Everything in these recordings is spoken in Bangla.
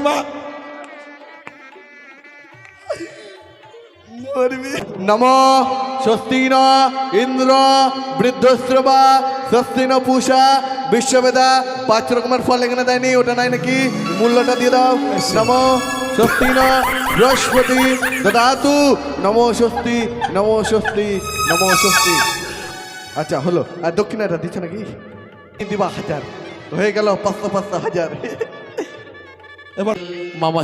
মা নমো স্বস্তি ন ইন্দ্র বৃদ্ধশ্রবা স্বস্তি ন পূষা বিশ্ববেদা 5 রকমের ফল এখানে দেয়নি, ওটা নাই নাকি? মূল্যটা দিয়ে দাও। নমো স্বস্তি ন বৃহস্পতি দদাতু নমো স্বস্তি নমো স্বস্তি নমো স্বস্তি। আচ্ছা হলো, আর দক্ষিণাটা দিচ্ছ নাকি? দিবা 1000 হয়ে গেল, 500 500 1000। এবার মামা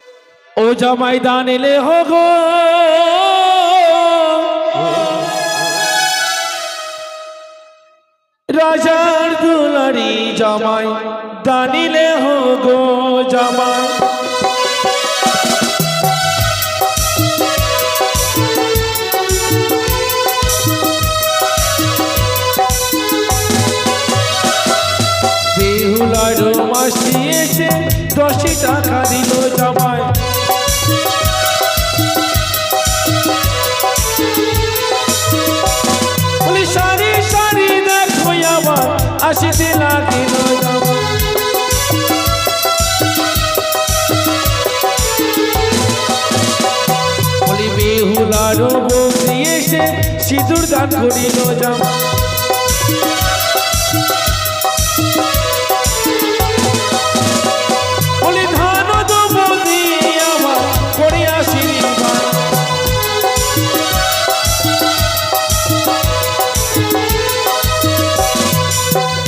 ও জামাই দান এলে হগো রাজার দুলারি জামাই দানিলে হগো জামাই বেহুলার মাসি এসে 10 টাকা দিল জামাই বলি সারি সারি দেখো আমার আসিতে লাগিল জামাই বলি বেহুলার বৌদি এসে সিঁদুর দান করিল জামাই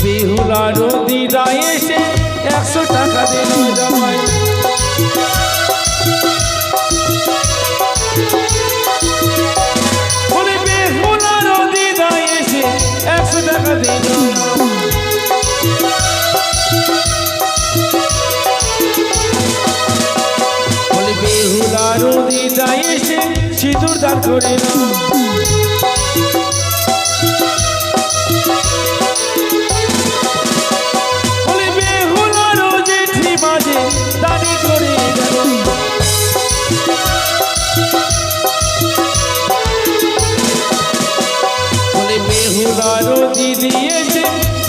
বেহুলার দিদা এসে 100 টাকা দিল জামাই বলে বেহুলার দিদা এসে 100 টাকা দিল বলে বেহুলার দিদা এসে সিঁদুর দান করিল দানি করে গেল বলে বেহুলার দিদি এসে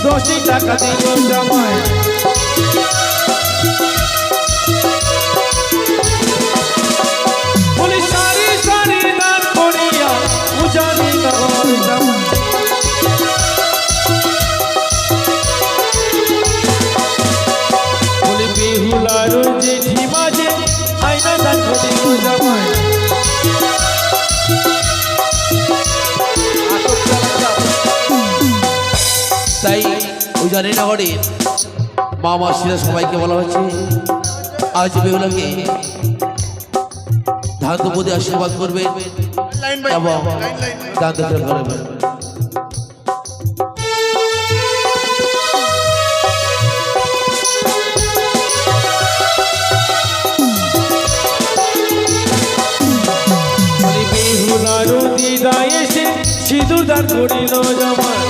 10 টাকা দিল জামাই বলে সারি সারি দান করিয়া উজানি নগর জামাই বেহুলার জেঠি মাঝে আয়না দান করিল জামাই তাই ওই জানিনগরের মা মাসিরা সবাইকে বলা হয়েছে আজ বেহুলাকে ধান্তপদে আশীর্বাদ করবেন এবং দান দক্ষিণা করবেন। বেহুলার দিদা এসে সিঁদুর দান করিল জামাই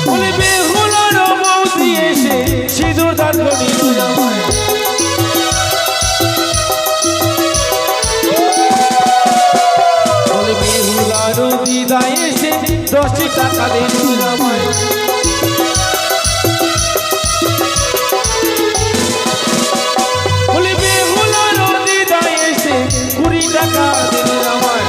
বলে বেহুলার বৌদি এসে সিঁদুর দান করিল জামাই বলে বেহুলার দিদা এসে 10 টাকা দিল জামাই বলে বেহুলার দিদা এসে 20 টাকা দিল জামাই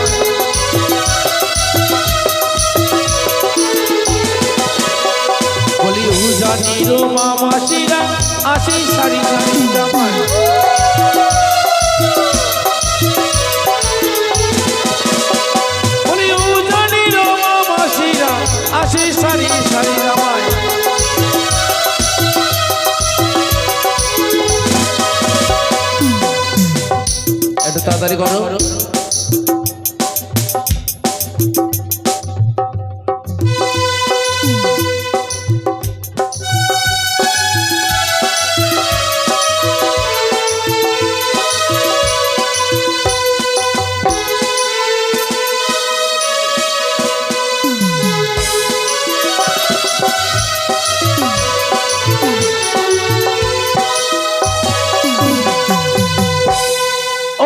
বলি উজানির মা মাসিরা 80 সারি সারি জামাই বলি উজানির মা মাসিরা 80 সারি সারি জামাই একটু তাড়াতাড়ি করো।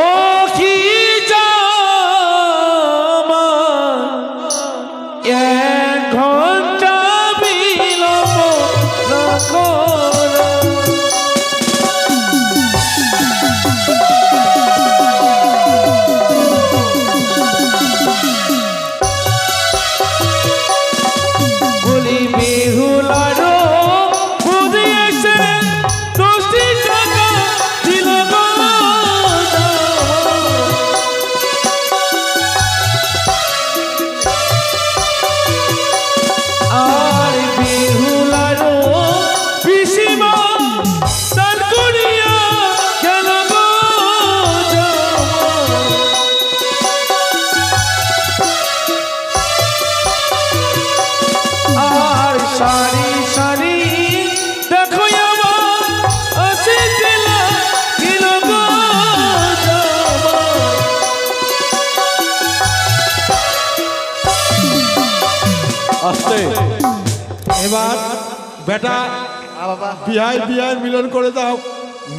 ও কি করো। বলি বেহুলারো বুঝি এসে 10টি টাকা দিল গো আর বেহুলারো পিসিমা তার করিয়া গেল গো আর সারি সারি দেখো আমার আসে গেলা গেল গো আস্তে এবার বেটা বাবা বিহাই বিহাই মিলন করে দাও।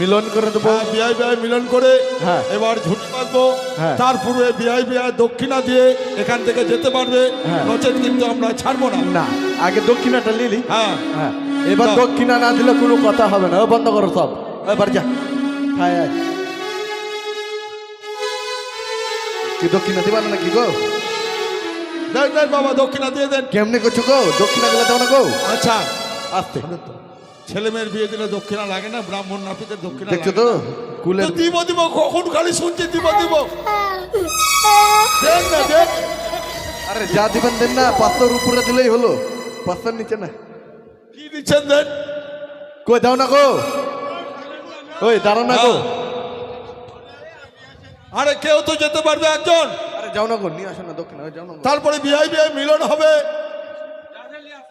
মিলন করে দেবো। বিহাই বিহাই মিলন করে হ্যাঁ। এবার ঝুঁটি বাঁধবো। হ্যাঁ। তার পূর্বে বিহাই বিহাই দক্ষিণা দিয়ে এখান থেকে যেতে পারবে, হ্যাঁ। নচেত কিন্তু আমরা ছাড়বো না। না আগে দক্ষিণাটা লিলি। হ্যাঁ হ্যাঁ এবার দাও। দক্ষিণা না দিলে কোনো কথা হবে না। ও বন্ধ করো সব। এবার যা হায় হায় কি দক্ষিণা দিবা না নাকি গো? দেন দেন বাবা, দক্ষিণা দিয়ে দেন। কেমনি করছো গো? দক্ষিণা গুলো দাও না গো। আচ্ছা, আস্তে ছেলে মেয়ের বিয়ে দিলে দক্ষিণা লাগে না? ব্রাহ্মণ নাপিতের দক্ষিণা দেখছো লাগে তো না? কুলের তো দিব দিব, কখন খালি শুনছি দিব দিব। দেন না দেন। আরে যা দিবেন দেন না। 500 উপরে দিলেই হলো, 500 নিচে না। কি দিচ্ছেন দেন। কই দাও না গো। ওই দাঁড়াও না গো। আরে কেউ তো যেতে পারবে একজন। আরে যাও না গো, নিয়ে আসো না দক্ষিণা। ওই যাও না গো। তারপরে বিহাই বিহাই মিলন হবে।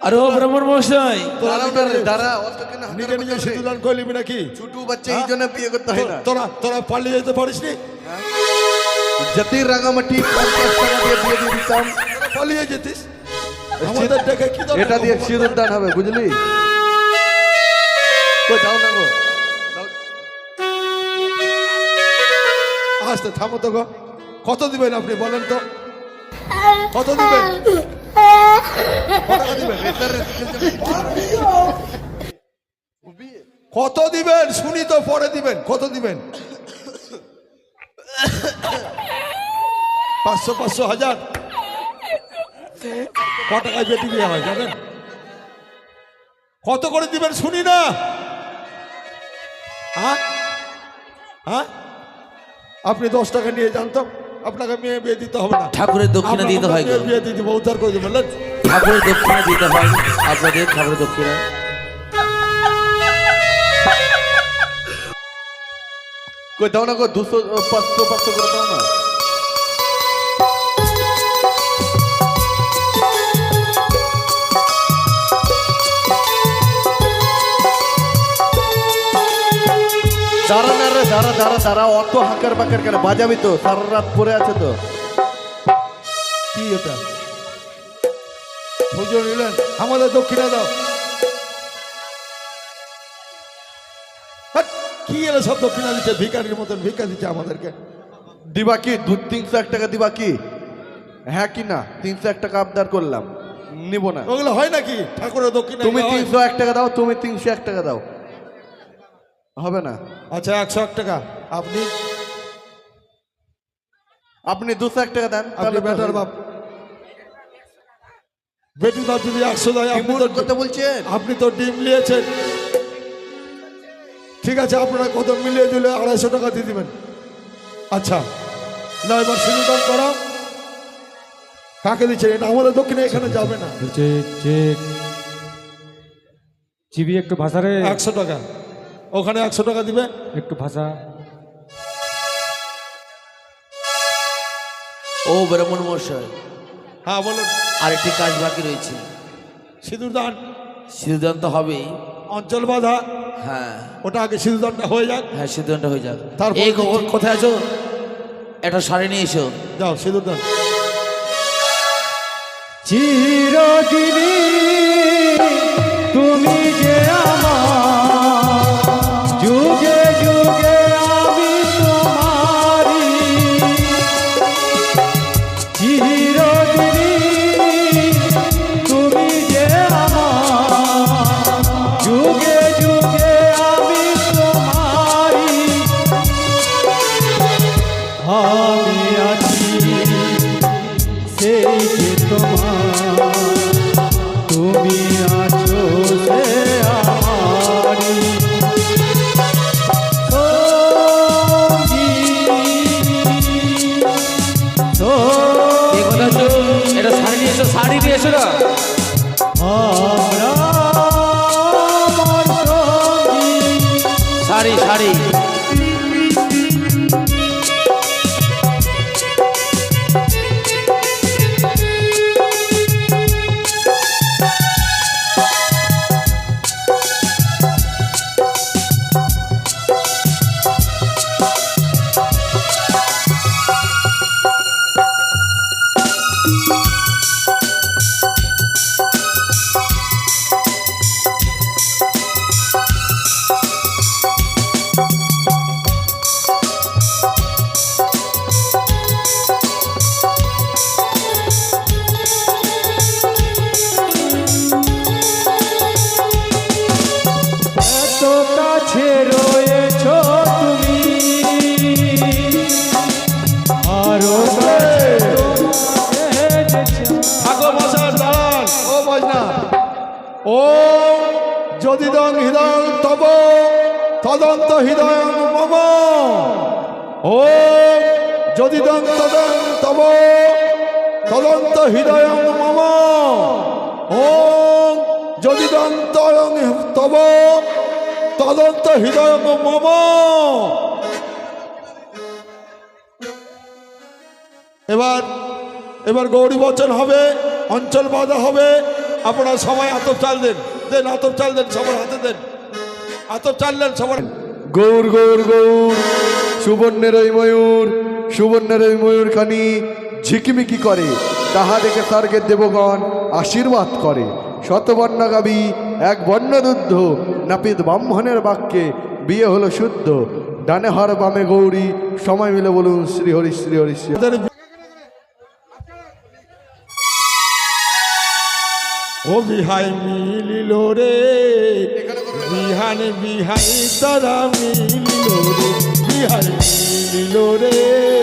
আরে ও ব্রাহ্মণ মশাই, দাঁড়াও না রে, দাঁড়া। অত কেন হাতে নিজে নিজে হাতে সিঁদুরদান করে নিবি নাকি? ছোট বাচ্চা এই জন্য বিয়ে করতে হয় না। তোরা তোরা পালিয়ে যেতে পারিস নি? যদি রাঙামাটি 50 টাকা দিয়ে বিয়ে দিয়ে দিতাম, তোরা পালিয়ে যেতিস। আমাদের দেখে কি দরকার? এটা দিয়ে সিঁদুর দান হবে, বুঝলি? কই দাও না গো। দাও। আসতে থামো তো গো। কত দিবেন আপনি বলেন তো? কত দিবেন? কত টাকা দিবেন? কত দিবেন শুনি তো, পরে দিবেন। কত দিবেন? 500 500 1000। ক টাকায় বেটি বিয়ে হয় জানেন? কত করে দিবেন শুনি না? হ্যাঁ হ্যাঁ, আপনি 10 টাকা নিয়ে জানতাম আপনাকে মেয়ে বিয়ে দিতে হবে না। ঠাকুরের দক্ষিণা দিতে হয় গো। মেয়ে বিয়ে দিতে উদ্ধার করে দেবেন। ঠাকুরের দক্ষিণা দিতে হয় আপনাদের, ঠাকুরের দক্ষিণা। কই দাও না গো। 200 500 500 করে দাও না। দাঁড়া না রে, দাঁড়া দাঁড়া দাঁড়া। অত হাঁকার বাঁকার কেন? বাজাবি তো, সারা রাত পরে আছে তো। কি এটা? পুজো নিলেন, আমাদের দক্ষিণা দাও। হাট, কি এলো সব দক্ষিণা দিচ্ছে? ভিখারির মতন ভিক্ষা দিচ্ছে আমাদেরকে। দিবা কি? 200-300 টাকা দিবা কি? হ্যাঁ কি না? 301 টাকা আবদার করলাম, নিব না। ওগুলো হয় নাকি? ঠাকুরের দক্ষিণা তুমি দেওয়া হয়? 301 টাকা দাও, তুমি 301 টাকা দাও। হবে না? আচ্ছা 101 টাকা। আপনি আপনি 201 টাকা দেন। আপনি তাহলে তো বেটার হবে। বাপ। বেটির বাপ যদি 100 দেয়, আপনি এমন তো কথা বলছেন? আপনি তো ডিম নিয়েছেন। ঠিক আছে, আপনারা কত মিলিয়ে দিলে 250 টাকা দিয়ে দিবেন। আচ্ছা না, এবার সিঁদুরদান করা। কাকে দিচ্ছেন? এটা আমাদের দক্ষিণে, এখানে যাবে না। চেক চেক চিবি একটু ভাষা রে, 100 টাকা। ওখানে 100 টাকা দিবে। একটু ভাষা। ও ব্রাহ্মণ মশাই, হ্যাঁ বলুন। আরেকটি কাজ বাকি রয়েছে। সিঁদুরদান সিদ্ধান্ত হবেই। অঞ্চল বাধা, হ্যাঁ ওটা আগে সিঁদুরদানটা হয়ে যাক। হ্যাঁ, সিদ্ধান্ত হয়ে যাক। তারপর এই দিচ্ছি। কোথায় আছো? একটা শাড়ি নিয়ে এসো। যাও সিঁদুরদান। চিরদিনই তুমি যে আমার, যুগে যুগে আমি তোমারি। চিরদিনই তুমি যে আমার, যুগে যুগে আমি তোমারি আমি আছি সেই যে তোমার তুমি আছো সে আমারি এই কথা হচ্ছে, এটা শাড়ি নিয়ে এসো, শাড়ি নিয়ে এসো না। শাড়ি শাড়ি এত কাছে রয়েছ তুমি আরো ঠাকুর মশাই দাঁড়ান। ও বজনা, ও যদি দং হৃদয় তব তদন্ত হৃদয় মম। ও যদি দং তদং তব তদন্ত হৃদয় মম। ও যদি দং তয়ং তব তদন্ত হৃদয় মম। এবার গৌরী বচন হবে, অঞ্চল বাঁধা হবে। আপনারা সবাই আতপ চাল দেন, দেন আতপ চাল দেন, সবার হাতে দেন আতপ চাল দেন সবার। গৌর গৌর গৌর, সুবর্ণের ওই ময়ূর, সুবর্ণের ওই ময়ূর খানি ঝিকিমিকি করে, তাহা দেখে স্বর্গের দেবগণ আশীর্বাদ করে। শতবর্ণগাবী এক বর্ণরুদ্ধ নাপিত ব্রাহ্মণের বাক্যে বিয়ে হলো শুদ্ধ। ডানে হর বামে গৌরী, সময় মিলে বলুন শ্রী হরি শ্রী হরি শ্রী হরি। ও বিহাই মিলিল রে, বিহানে বিহাই তারা মিলিল রে, বিহাই মিলিল রে।